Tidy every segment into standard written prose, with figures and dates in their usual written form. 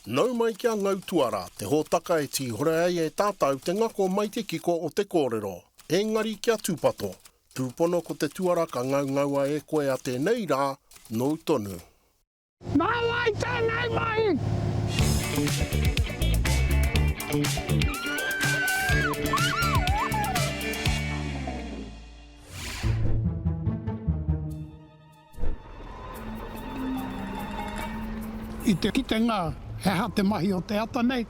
Nau mai kia Ngau Tuarā, te hōtaka e ti hore ai e tātou te ngako mai te kiko o te kōrero. Engari kia tūpato. Tūpono ko te tuara ka ngau e koe a tēnei rā, nou tonu. Nā mai tēnei mai! I te kitenga, he ha te mahi o te ata nei,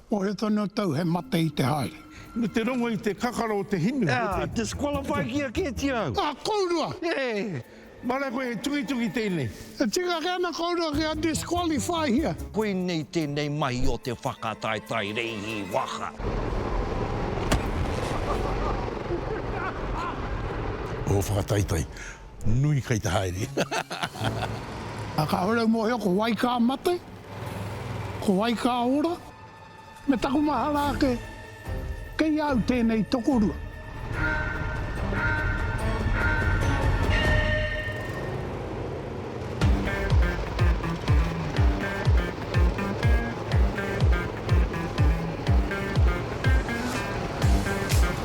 o he tonu tau he mate i te haere. Me te rongo i te kakaro o te hinu. Disqualify kia ke te au. Kourua! Mara koe tuki tēnei. E tika kena kourua kia disqualify hia. Koe nei tēnei mahi o te whakataitai reihi waka. O whakataitai, nui kai te haere. Ka hore mo heo ko waika mate, ko waika ora, me taku mahara kei au tēnei tokorua.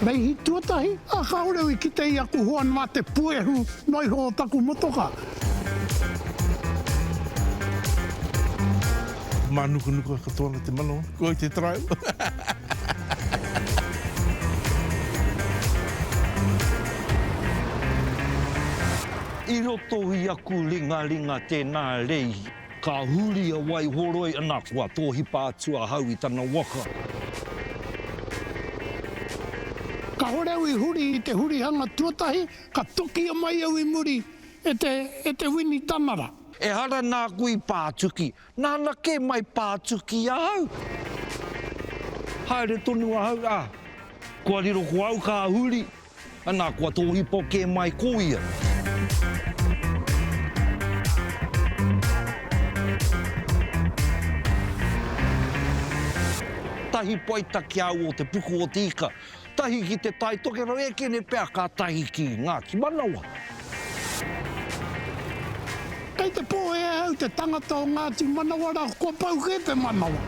Reihi tuatahi, a ka hore i kitei aku hoan mā te puehu noi ho taku motoka. Mā nuku katoa te mano, koe te trau. I roto i aku ringa tēnā reihi, ka huri a wai horoi ana kua tōhi pātua hau i tana waka. Ka hore au i huri i te huri hanga tuatahi, ka toki a mai au i muri e te wini tanara. E hara nā kui pātuki, nāna ke mai pātuki au. Haere tonu a hau, kua riro ko au ka huri, ana kua tōhi po ke mai koia. Tahi poita ki au o te puku o te ika, tahi ki te tai tokero e kene pēr ka tahi ki Ngāti Manawa. Kei te pō e au te tangata o Ngāti Manawa rā, kua pau ke te manawa.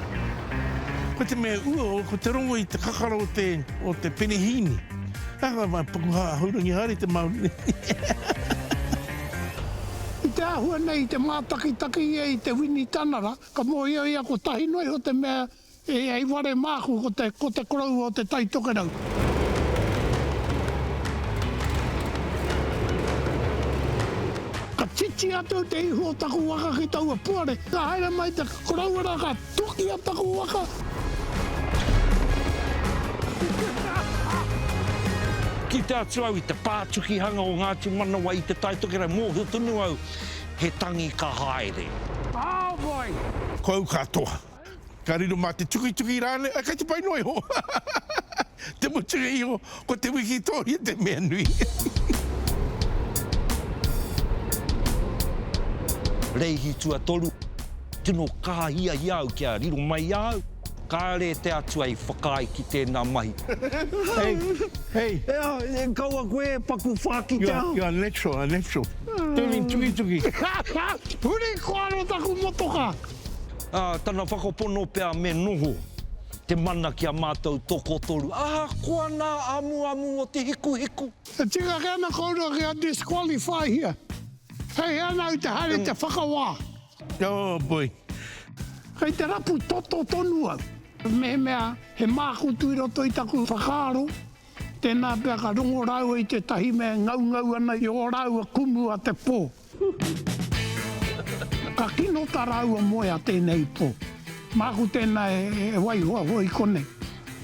Ko te mea ua, ko te rongo i te kakaro o te penehini. Haka mai puku haurangi hari te mauni. I te ahua nei, te mātaki e i te wini tanara, ka mō ia ko tahi noi ho te mea e ai ware māku ko te koroua o te taitokerau. Ka titi atu te iho o taku waka ki taua puare. Ka haere mai te koroua rā ka tuki a taku waka. Ki te atu au i te pātuki hanga o Ngāti Manawa i te taitokerau mōhio tunu au, he tangi ka haere. Oh boy! Ko au katoa. Ka riro mā te tuki rāne, a kai te pai noi ho. Te mutunga iho, ko te wiki tōhi te mea nui. Reihi tua tolu, tino kāhia iau kia riro mai au. Kāre te atu ai whakai ki tēnā mahi. Hey. Kaua koe paku whaki te au. You're natural. Tūmi tuki. Huri koaro taku motoka. Tana whakapono pēr me noho. Te mana ki a mātou toko toru. Koa nā amu o te hiku. E tika kena kourua kia disqualify hia. Hei ana i te haere te whakawā. Oh boy. Kei te rapu toto tonu au. Mea, he mākutu i roto i taku whakaaro. Tēnā pēr ka rongo rau i te tahi mea ngau ana i o rau a kumu a te pō. Ka kino ta rau a moe a tēnei pō. Māku tēnā e wai hoa hoi konei.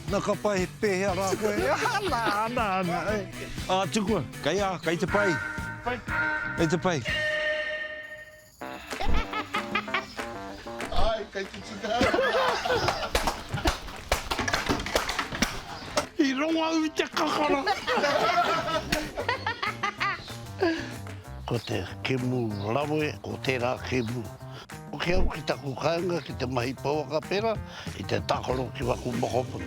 Nā ka pai pēhea rā koe. Nā. Tukua, kai te pai. Kai te pai. Ai, kai te tika. I rongo au i te kakara. Ko te kemu rawe, ko tērā kemu. O ke au ki taku kāinga, ki te mahi pauaka pera, i te takoro ki waku mokopun.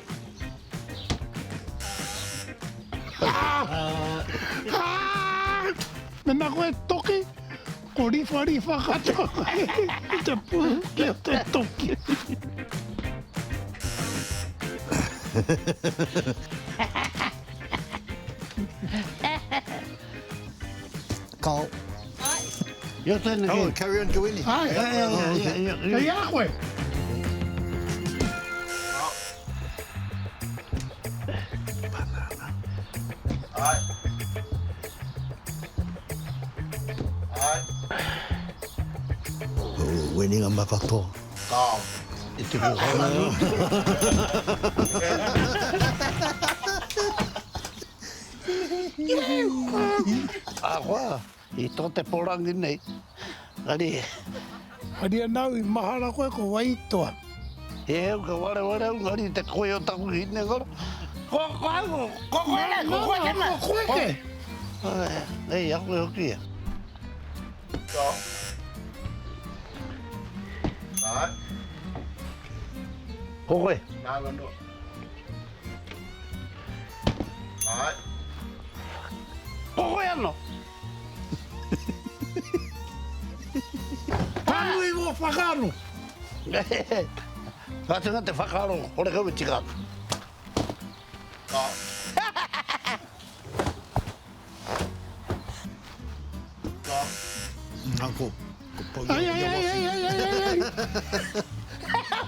Mena koe toki, Ko rifa katoa te pū ki o te toki. Carl. Yo tēnā Oh, ki. carry on, go in. Ai, kei a koe. Oh, winning a makato. E te kōkona. Ahoa, I tō te porangi nei. Ari, Haria nau I mahara koe ko waitoa. e au ka ware au, ngari te koe o taku hine kora. Koeke. Ei, a koe hoki e. Koe. Koe ano. Pānui mo whakaro. Kātunga te whakaro, hore kau e tika. Uncle. Ai.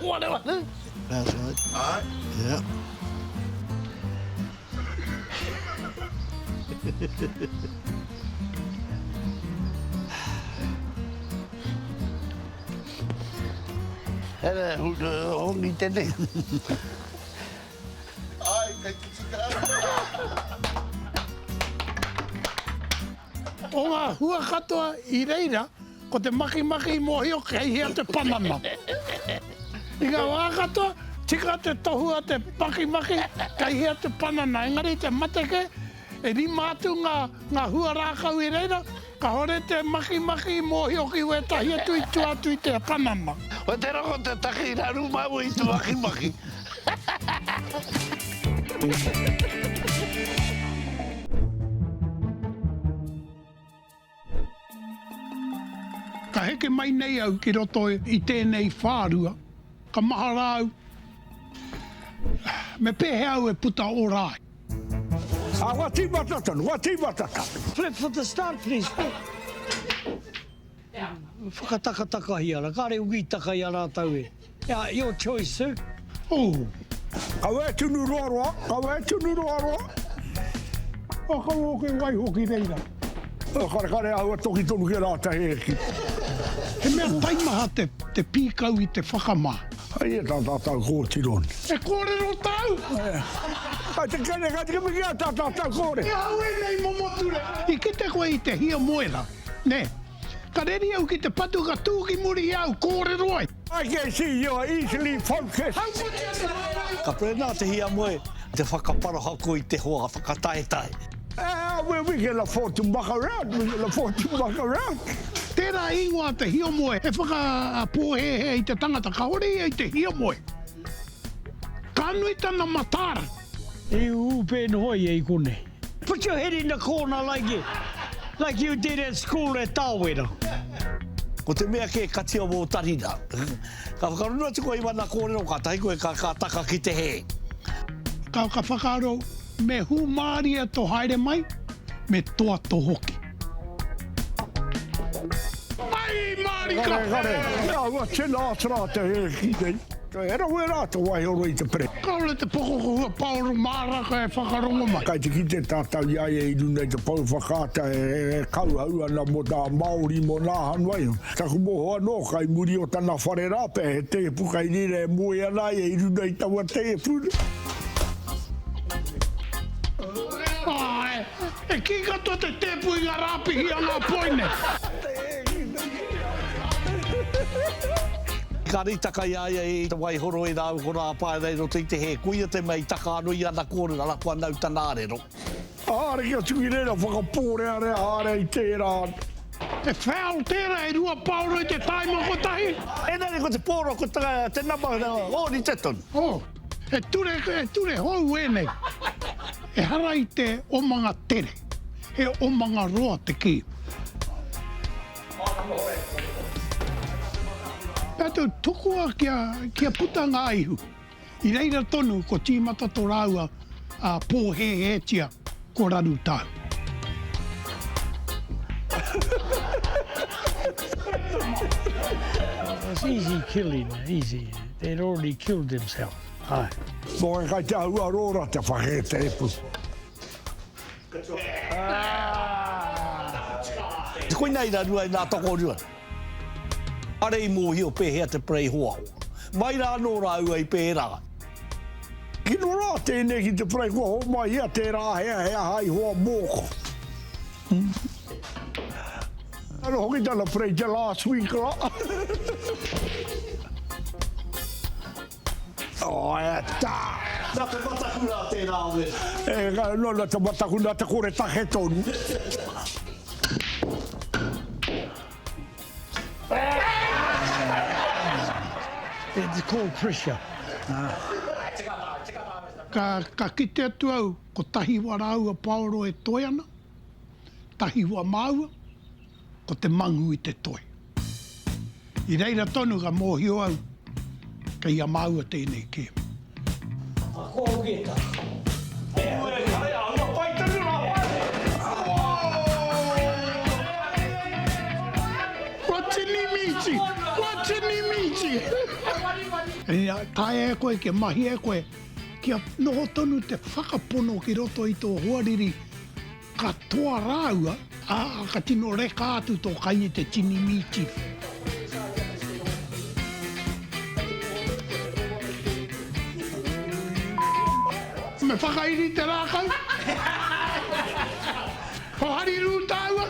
Wale. That's right. Yeah. Hele, hongi tēnei. O ngā hua katoa I reira, ko te maki mohio kei hea te panana. I ngā wā katoa, tika te tohua te maki, kei hea te panana. Engari te mateke, e rima atu ngā hua rākau I reira, ka hore te maki mohio ki ue tahi atu I tu atu I te panana. O te roko te taki raru mau I tu maki. Ka heke mai nei au ki roto I tēnei whārua, ka mahara au. Me pehe au e puta o rai. Wati matata. Flip for the start, please. Whakatakataka hi ara, kāre ugi taka I a rātau e. Yeah, your choice, sir. Oh, Kawe tunu roaroa. o ka o ke wai hoki reira. Kare au toki tonu ke rāta he. He mea taimaha te pīkau I te whakamā. Ai e tātātau kōtiron. E kōrero tau! Ai te kene mi kia tātātau kōre. E hau e nei momoture. I kite koe I te hia moera. Ne, ka reri au ki te patu ka tūki muri au, kōrero ai. I can see you are easily focused. Ka prena te hia moe, te whakaparo hako I te hoa, whakataetai. We can afford to muck around. Tērā ingoa te hia moe, e whakapōhehe I te tangata, ka hore I te hia moe. Ka anui tana matara. E upe hoi e kone. Put your head in the corner like you did at school at Tāwera. Ko te mea ke kati o mō tarina. Ka whakarunua tiko I wana kōrero ka tahi koe ka taka ki te he. Ka whakaro me humāria to haere mai, me toa to hoki. Ai, Marika! Kare. Ia, wa tēnā atra te he ki te. Era ue rāta wai oro I te pre. Kaule te poko ko hua pauru māraka e whakarongo mai. Kai te ki te tātau iai e iru nei te pau whakata e kau au ana mo tā MΑORI mo nā hanuai. Taku moho anō kai muri o tana whare rāpe he te pukai nire e moe ana e iru nei taua te e pūne. Ai, e ki katoa te tepu I ngā rāpihi a ngā poine. Ka ritaka ia I te waihoro I rāu ko rā pāe roto I te he. Kuia te mei taka anu I ana kōrera rako anau tāna rero. Āre kia tuki rera whakapōre are āre I tērā. E whao tēra e rua pauro I te taima ko tahi. E nare ko te pōro ko te nama o ni te tonu. Oh, e ture hou e nei. E hara I te omanga tere. E omanga roa te ki. Pētau tokua kia puta ngā ihu. I reira tonu ko tīmata tō rāua pōhehetia ko raru tāu. It's easy killing, easy. They'd already killed themselves. Aye. Mo e kai te ahua rōra te whahe te epu. Koe nei rā rua i nā toko rua. Are I mō hio pēhea te prei hoa. Mai rā nō rā ua I pērā. Kino rā tēnei ki te prei hoa, o mai hea te rā hea hai hoa mōko. Ano hoki tana prei te last week rā. O e tā. Nā te mataku rā tērā ome. E no na te mataku nā te kore tahe tonu. It's called pressure. Ka kite atu au, ko tahi waraua paoro e toi ana, tahi wa māua, ko te mangu I te toi. I reira tonu ka mōhio au, ka ia māua tēnei ke. Koeke. Watini miti! Tae e koe ke mahi e koe, kia noho tonu te whakapono ki roto I tō huariri ka toa rāua, ka tino reka atu tō kaini te tini miti. Me whakairi te rākau? Ho hari rūtāua?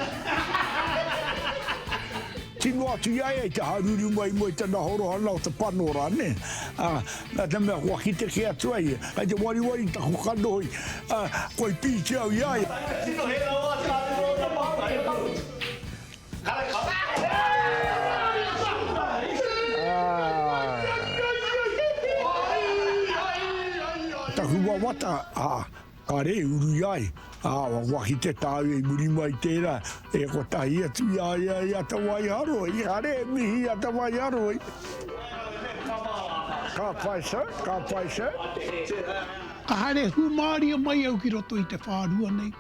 Tino atu iai e te haruru mai mo I tana horohana o te panora, ne? Nā te mea waki te ke atu ai, ai te wari taku kanoi, koi pīti au iai. Tino he rā wā tāne rōna māma he pau. Taku wawata, ka re uru iai. Waki te tāu e muri mai tērā, e ko tahi atu ia ta wai haroi, a re mihi a ta wai haroi. Ka pai se. Ka haere humāria mai au ki roto I te whārua nei.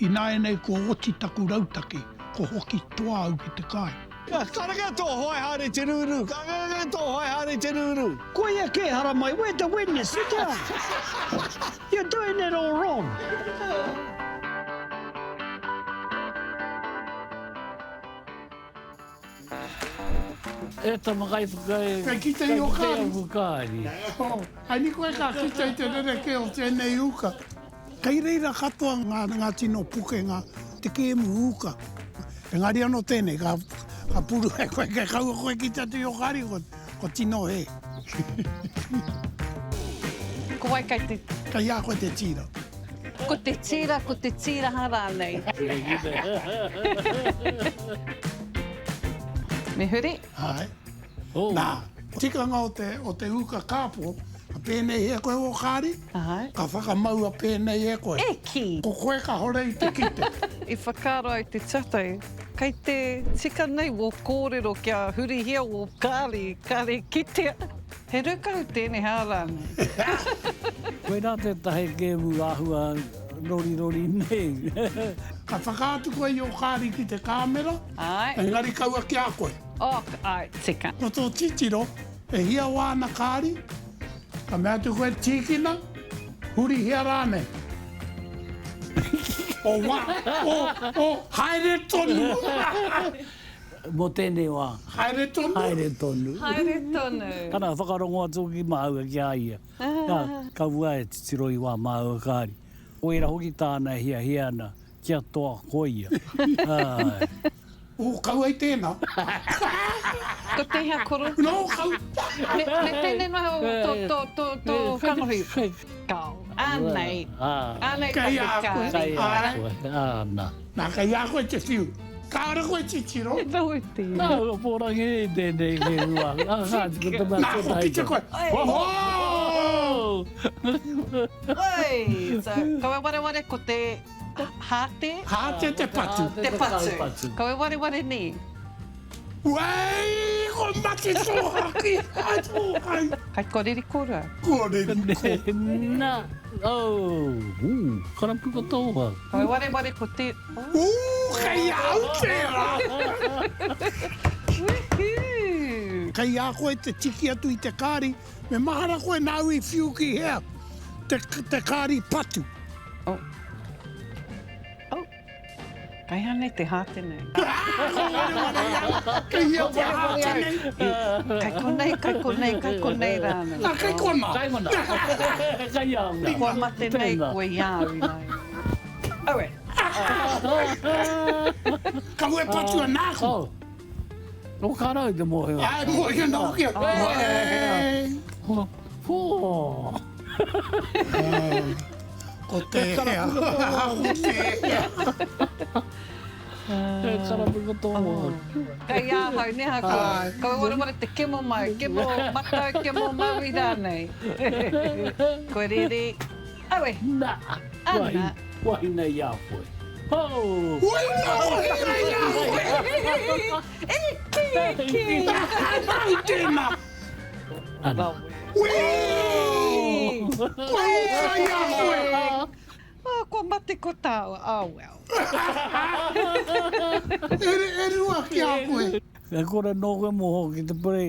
I nāe nei ko oti taku rautake, ko hoki toa au ki te kai. Karanga tō hoi hare te rūru, karanga tō hoi hare te rūru. Koe a ke hara mai, where the witness, sit down. You're doing it all wrong. E tamakai whakai... Kai kita I o kāri. Whakaari. Ai ni koe ka kita I te rere ke o tēnei uka. Kai reira katoa ngā tino puke ngā te kēmu uka. Engari anō tēnei, ka puru e koe kai kaua koe kita te o kāri ko tino he. Ko wai kai te... Kai a koe te tira. Ko te tira hara nei. Me huri? Hai. Oh. Nā, tikanga o te uka kāpo, a pēnei e koe o kāri, Ai. ka whakamaua pēnei e koe. E ki! Ko koe ka hore I te kite. I whakaro ai te chatai, kai te tika nei o kōrero kia huri hia o kāri kitea. He rukau tēnei hārane. Koe nā te tahe kēmu āhua rori nei. Ka whakaatu koe I o kāri ki te kāmera, Ai. engari kaua ki a koe. O, ai, tika. Ko tō titiro, e hia wāna kāri, ka mea tu koe tīkina, huri hia rāne. O haere tonu. Mo tēnei wā. Haere tonu. Haere tonu. Haere tonu. Kana whakarongo atu ki māua ki aia. Ka wua e titiro I wā māua kāri. Oera hoki tāna hia ana, kia toa koia. O kau ai tēnā. Ko te hea koro. No, kau. Me tēnei noho tō kanohi. Kau. Ānei. Ānei ka Kai te a koe. kāri. Kai a koe. Āna. Nā kai a koe te whiu. Kāra koe titiro. E tau te. Nā, pōrangi e tēnei ke rua. Nā, hoki te koe. Oi! So, kawe ware ko te hāte. Hāte te patu. Te patu. Kawe ware ni. Wei, ko mati sohaki. Kai koreri kōrua. Kōreri. Nā. Oh, karapu katoa. Kai ware ko te... Kei Aotearoa. Kei a koe te tiki atu I te kāri, me mahara koe nāu I whiuki hea. Te kāri patu. Oh. Kai hane te hāte nei. Kei a koe hāte nei. Kai konei rāna. Kai kona. Kai mana. Kai aunga. Kua mate nei koe iāwi nei. Aue. Ka ue patu a nāku. No karau te mohe. Ai, mohe nā kia. Pō. Ko te hea. Karapu katoa. Kai āhau ne hako. Kau wara te kemo mai. Kemo matau, kemo maui rānei. Koe rere. Aue. Nā. Ana. Wai nei a koe. Oh! Ui, nā, hea ia koe. Eke. Nau tēnā. Ana. Ui! Ui, kai a koe. Kua mate ko tāua. Oh, well. E rua ki a koe. E kore no koe moho ki te pere,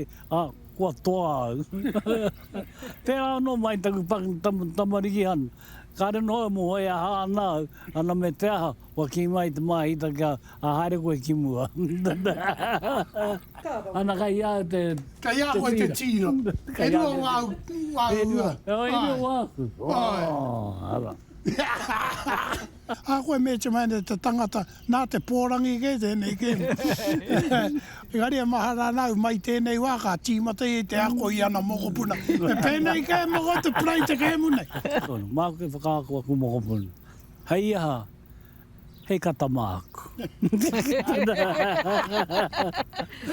kua toa. Pea anō mai taku tamariki anu. Kāre noa moho e aha anā, ana me te aha, wa ki mai te mahita kia a haere koe ki mua. Ana kai a te... Kai a koe te tira. E rua wau. E rua wau. Ara. A koe me te mai te tangata, nā te pōrangi ke tēnei ke. Engari e mahara nau mai tēnei wā ka tīmata I te ako I ana mokopuna. E pēnei ke moko te prei te ke munei. Māku ke whakaakua ku mokopuna. Hei aha, hei kata māku.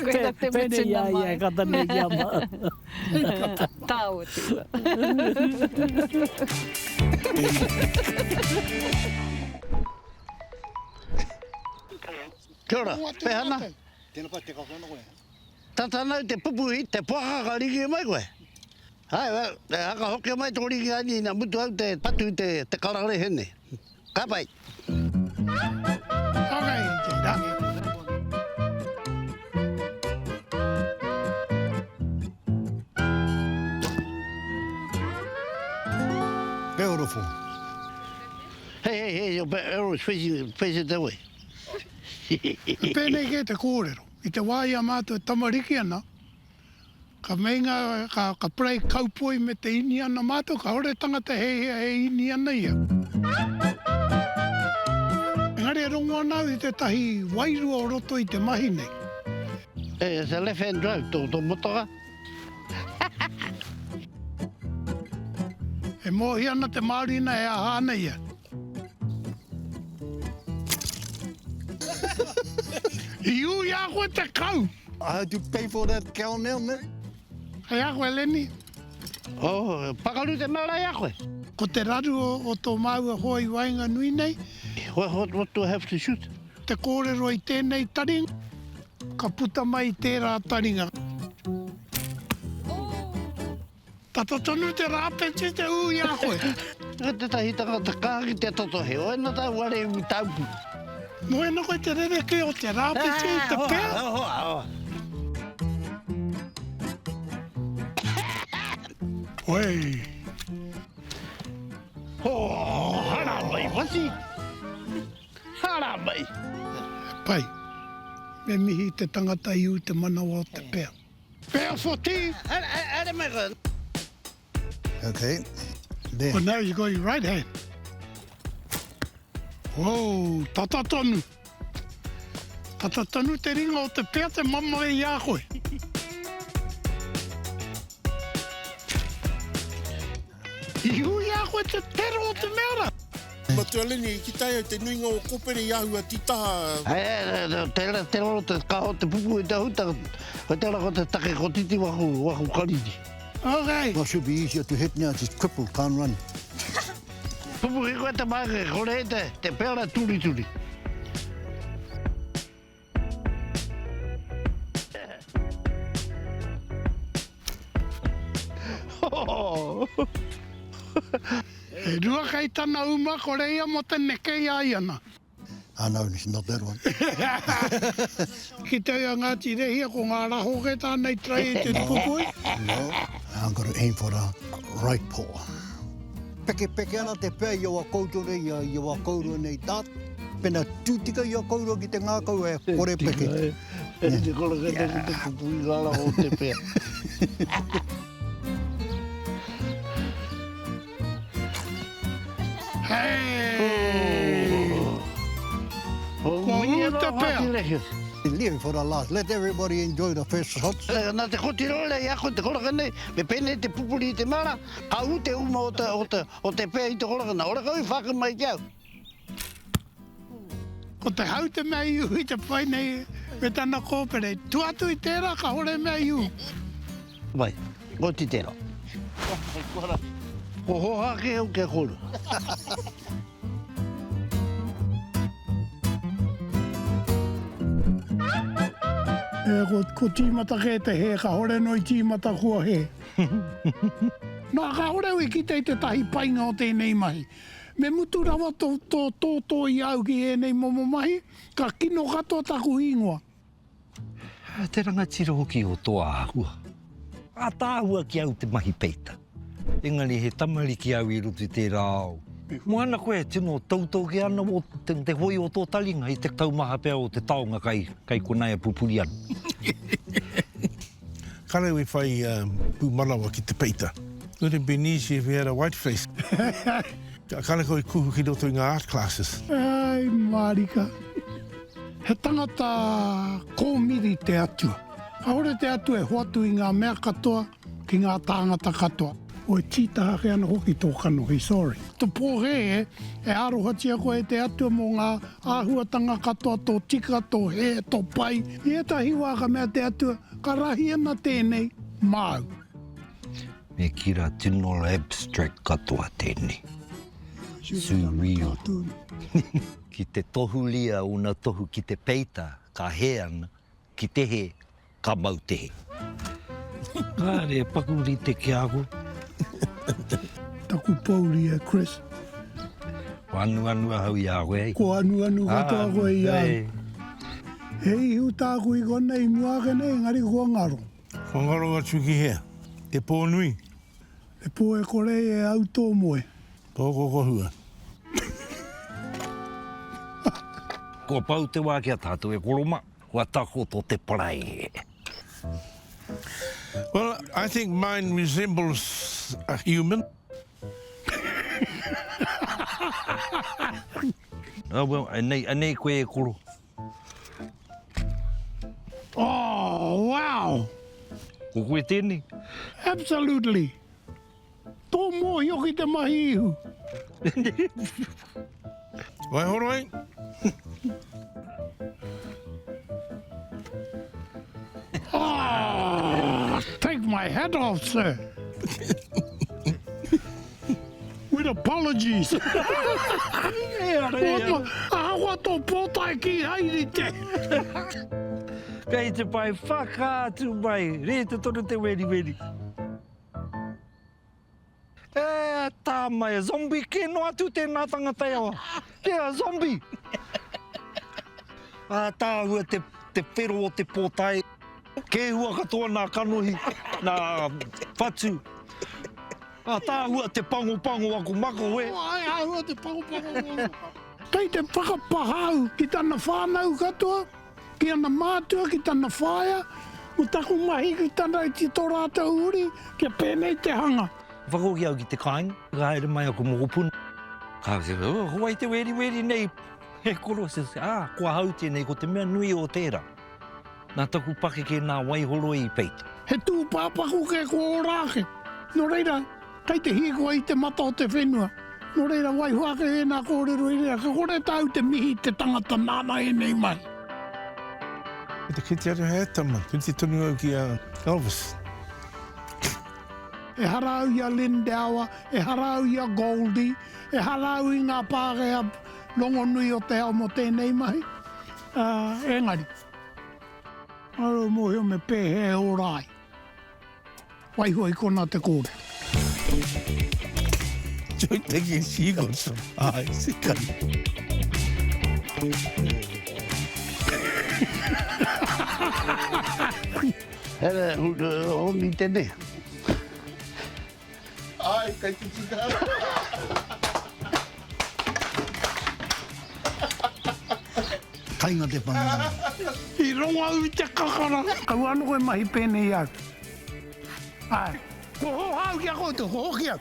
Koe te Pēnei mutina mai. ia kata nei kia mā. Tāua tira. Kia ora, pehana. Tēnā pai te kakona koe. Tatana te pupuhi, te pākaka rigi mai koe. Hai, e haka hokia mai tō rigi ani na mutu au te patu I te karare hene. Ka pai. Okay, te rangi. Beautiful. Hey, your arrow is facing that way. Pēnei ke te kōrero. I te wāia mātua tamariki ana, ka meinga, ka prei kaupoi me te ini ana mātua, ka hore tangata he ini ana ia. Engari e rongo anau I te tahi wairua o roto I te mahi nei. It's a left-hand drive, tō motoka. E mohi ana te Mārina e aha ana ia. Iu ia koe te kau. I had to pay for that cow now, man. Hei a koe leni. Oh, pakaru te mara ia koe. Ko te raru o tō maua hoi wainga nui nei, What do I have to shoot? te kōrero I tēnei taringa, ka puta mai tērā taringa. Tata tonu te rāpeti te ui a koe. Te tahi tangata kāki te toto he, o ena tā ware I taupu. Mo ena koe te rereke o te rāpeti te pēr. Oi. Oh, hara mai, wasi. Hara mai. Pai, me mihi te tangata iu te manawa o te pēr. Pēr 14. Hara mai koe. Okay. There. Well, now you got your right hand. Whoa, tata tonu. Tata tonu te ringa o te pēr te mama e ia koe. Ihu ia koe te tero o te mera. Matua leni, ki tai au te nuinga o kopere I ahua titaha. Te roro te kaho te pupu I te huta. Ko te rako te take ko titi waku kariti. Okay. Well, should be easier to hit now, just crippled, can't run. Pupu I koe te maike, kore e te pēra turi. E rua kai tana uma korea mo te nekei ai ana. I know, it's not that one. Ki te ia Ngāti Rehia ko ngā raho ke tānei trai e te pupui. No, I'm going to aim for the right paw. Peke ana te pēr i wa koutou rei, i wa koutou nei tāt. Pena tūtika i a koutou ki te ngākau e kore peke. E te kora ki te pupui ngā raho te pēr. Leave for the last. Let everybody enjoy the first shots. Nā te koti role i ako te koraka nei, me pene te pupuri i te mara, ka u te uma o te pēr i te koraka nei. Ora kau i whaka mai kiau. Ko te hau te mea iu i te whai nei me tana kōpere. Tuatu i tērā ka hore mea iu. Vai, ko ti tērā. Ko hoha ke au ke koru. Ko tīmata ke te he, ka hore noi tīmata kua he. Nā ka hore ui ki te tahi painga o tēnei mahi. Me mutu rawa tō i au ki e nei momo mahi, ka kino katoa taku ingoa. Te rangatira hoki o tō āhua. A tāhua ki au te mahi peita. Engari he tamari ki au I rutu I tērā au. Moana koe tino tautau ki ana o te hoi o tō talinga I te taumaha pēr o te taonga kai konai a pupuri anu. Kare we whai pūmanawa ki te peita. It would have been easy if we had a white face. Kare koe kuhu ki roto I ngā art classes. Ai, marika. He tangata kōmiri te atua. Haore te atua e hoatu I ngā mea katoa ki ngā tāngata katoa. O e tītaha ke ana hoki tō kanohi, sorry. Tō pōhe e arohatia koe te atua mō ngā āhuatanga katoa tō tika, tō he, tō pai. I e tahi waka mea te atua, ka rahi ana tēnei, māu. Me kira tino abstract katoa tēnei. Surreal. Ki te tohu lia una tohu ki te peita, ka he ana, ki te he, ka mau te he. Kāre, pakuri te ki ako. Taku pauri e, Chris. Ko anu hau I a koe ai. Ko anu katoa koe I au. Hei hu tāku I kona I muake nei, ngari kua ngaro. Kua ngaro atu ki hea. Te pō nui. Te pō e kore e au tō moe. Tōko kohua. Ko pau te wā kia tātou e koroma. Kua tako tō te parai. Well, I think mine resembles a human. Oh, well, anei koe e koro. Oh, wow! Ko koe tēnei? Absolutely. Tō mō hioki te mahi ihu. Vai horoi? Oh, take my hat off, sir. With apologies. Awa tō pōtai ki hairi te. Kei te pai whakātu mai, re te toru te weri. Tā mai, zombie, ke no atu tēnā tangata awa. Kia zombie. Tā hua te whero o te pōtai. Ke hua katoa nā kanohi, nā whatu. Tā hua te pango ako mako we. Ai, hua te pango. Kei te whakapahau ki tana whānau katoa, ki ana mātua, ki tana whāia, o taku mahi ki tana I ti tō rātou uri, kia pēnei te hanga. Whakoki au ki te kāinga, ka haere mai ako mokopuna. Ka se, hoai te weri nei. He koro se, kua hau tēnei ko te mea nui o tērā. Nā taku pake ke nā waihoro I peita. He tū pāpaku ke kua o rāke. No reira, kei te hikoa I te mata o te whenua. No reira, waihuake e nā kōrero I rea, ka kore tau te mihi te tangata nāna e nei mai. Te kiti atu he tama, kiti tonu au ki Elvis. E harau I a Lindawa, e harau I a Goldie, e harau I ngā pākea longo nui o te ao mo tēnei mahi. Engari. Aro mo heo me pēhe o rai. Waihua I kona te kōre. Joy taking seagulls. Ai, sikari. Here, hongi tene. Ai, kai te tika. Kainga te pangana. I ronga ui te kakara. Kau anu koe mahi pēnei atu. Ai. Ko ho hau kia koutou, ho kia.